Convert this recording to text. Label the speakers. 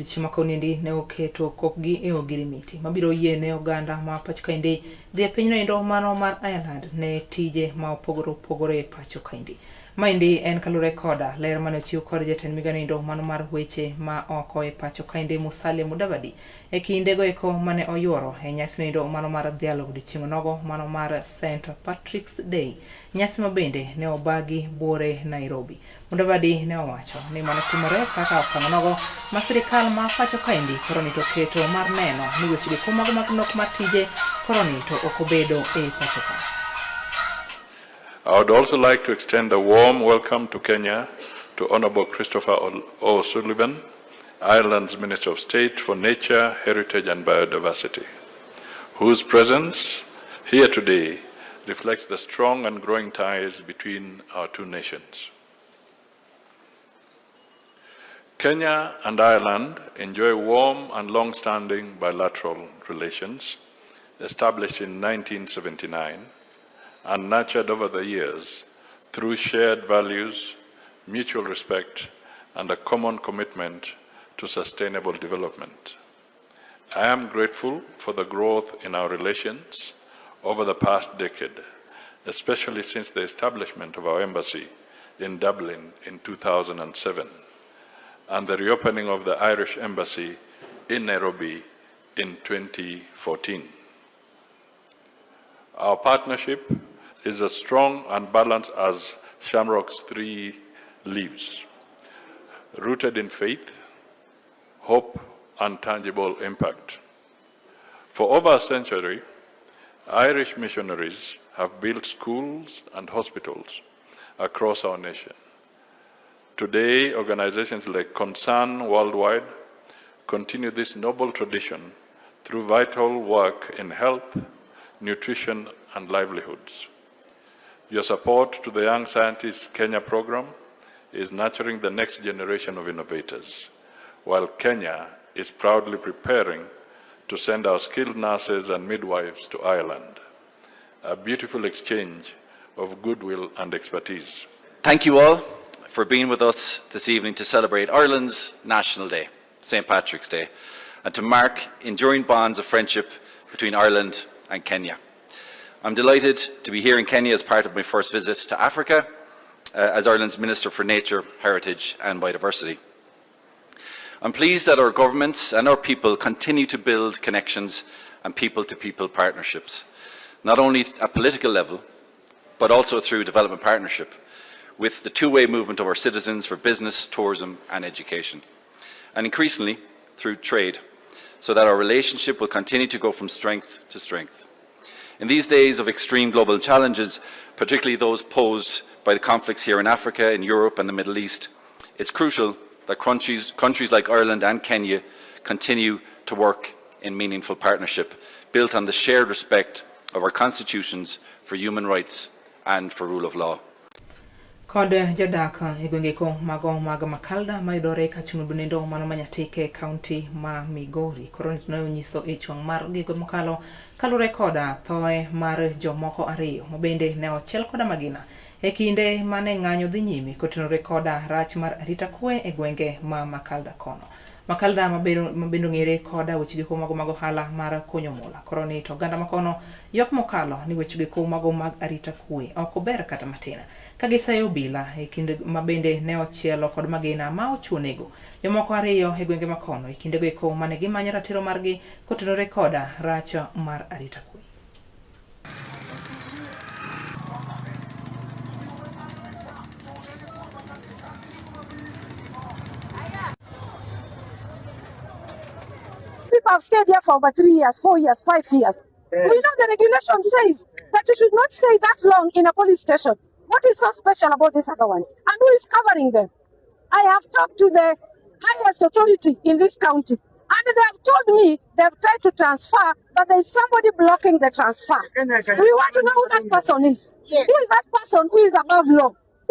Speaker 1: Chima Konindi ne oketo kokgi e ogirimiti mabiro yie ne oganda ma pacho kaindi dhi pinyno endo mano mar Ireland ne tije ma opogore pacho kaindi. Maendi en kalure koda ler mane ochiw kod jatend migao endo mano mar weche ma oko e pacho kaindi Musalia Mudavadi e kindego eko mane oyuoro e nyasi endo mano mar dhialo odiochieng' nogo mano mar St. Patrick's Day, nyasi ma bende ne obagi buore Nairobi. Mudavadi ne owacho ni mano timore kaka okang' nogo ma sirikal ma pacho kaindi koro ni to keto mar neno ni weche gi kumago mag nok mar tije koro ni to ok obedo e pacho ka.
Speaker 2: I would also like to extend a warm welcome to Kenya to Honorable Christopher O'Sullivan, Ireland's Minister of State for Nature, Heritage and Biodiversity, whose presence here today reflects the strong and growing ties between our two nations. Kenya and Ireland enjoy warm and long-standing bilateral relations established in 1979 and nurtured over the years through shared values, mutual respect, and a common commitment to sustainable development. I am grateful for the growth in our relations over the past decade, especially since the establishment of our embassy in Dublin in 2007 and the reopening of the Irish embassy in Nairobi in 2014. Our partnership is as strong and balanced as Shamrock's three leaves, rooted in faith, hope, and tangible impact. For over a century, Irish missionaries have built schools and hospitals across our nation. Today, organizations like Concern Worldwide continue this noble tradition through vital work in health, nutrition, and livelihoods. Your support to the Young Scientists Kenya program is nurturing the next generation of innovators, while Kenya is proudly preparing to send our skilled nurses and midwives to Ireland. A beautiful exchange of goodwill and expertise.
Speaker 3: Thank you all for being with us this evening to celebrate Ireland's National Day, St. Patrick's Day, and to mark enduring bonds of friendship between Ireland and Kenya. I'm delighted to be here in Kenya as part of my first visit to Africa as Ireland's Minister for Nature, Heritage and Biodiversity. I'm pleased that our governments and our people continue to build connections and people-to-people partnerships, not only at political level, but also through development partnership, with the two-way movement of our citizens for business, tourism and education, and increasingly through trade, so that our relationship will continue to go from strength to strength. In these days of extreme global challenges, particularly those posed by the conflicts here in Africa, in Europe and the Middle East, it's crucial that countries like Ireland and Kenya continue to work in meaningful partnership, built on the shared respect of our constitutions for human rights and for rule of law.
Speaker 1: Kod jadaka e gwenge ko mago mag Makalda mayudore ka chung' dunendo mano manyatike kaunti ma Migori koro ne onyiso e chwang' mar gigo mokalo kalure koda thoe mar jomoko ariyo mobende ne ochiel koda magina e kinde mane ng'anyo dhi nyime kotenore koda rach mar arita kwe e gwenge ma Makalda kono. Makalda mabendo ng'ere koda weche giko mago mag ohala mar kunyo mula koro ni to oganda makono yok mokalo ni weche giko mago mag arita kwe ok ober kata matin ka gisayo obila e kinde mabende ne ochielo kod magina ma ochuonego jomoko ariyo e gwenge makono e kinde giko mane gimanyo ratiro margi kotenore koda rach mar arita kwe.
Speaker 4: People have stayed here for over 3 years, 4 years, 5 years. Yes. We know the regulation says that you should not stay that long in a police station. What is so special about these other ones? And who is covering them? I have talked to the highest authority in this county, and they have told me they have tried to transfer, but there is somebody blocking the transfer. We want to know who that person is. Yes. Who is that person who is above law?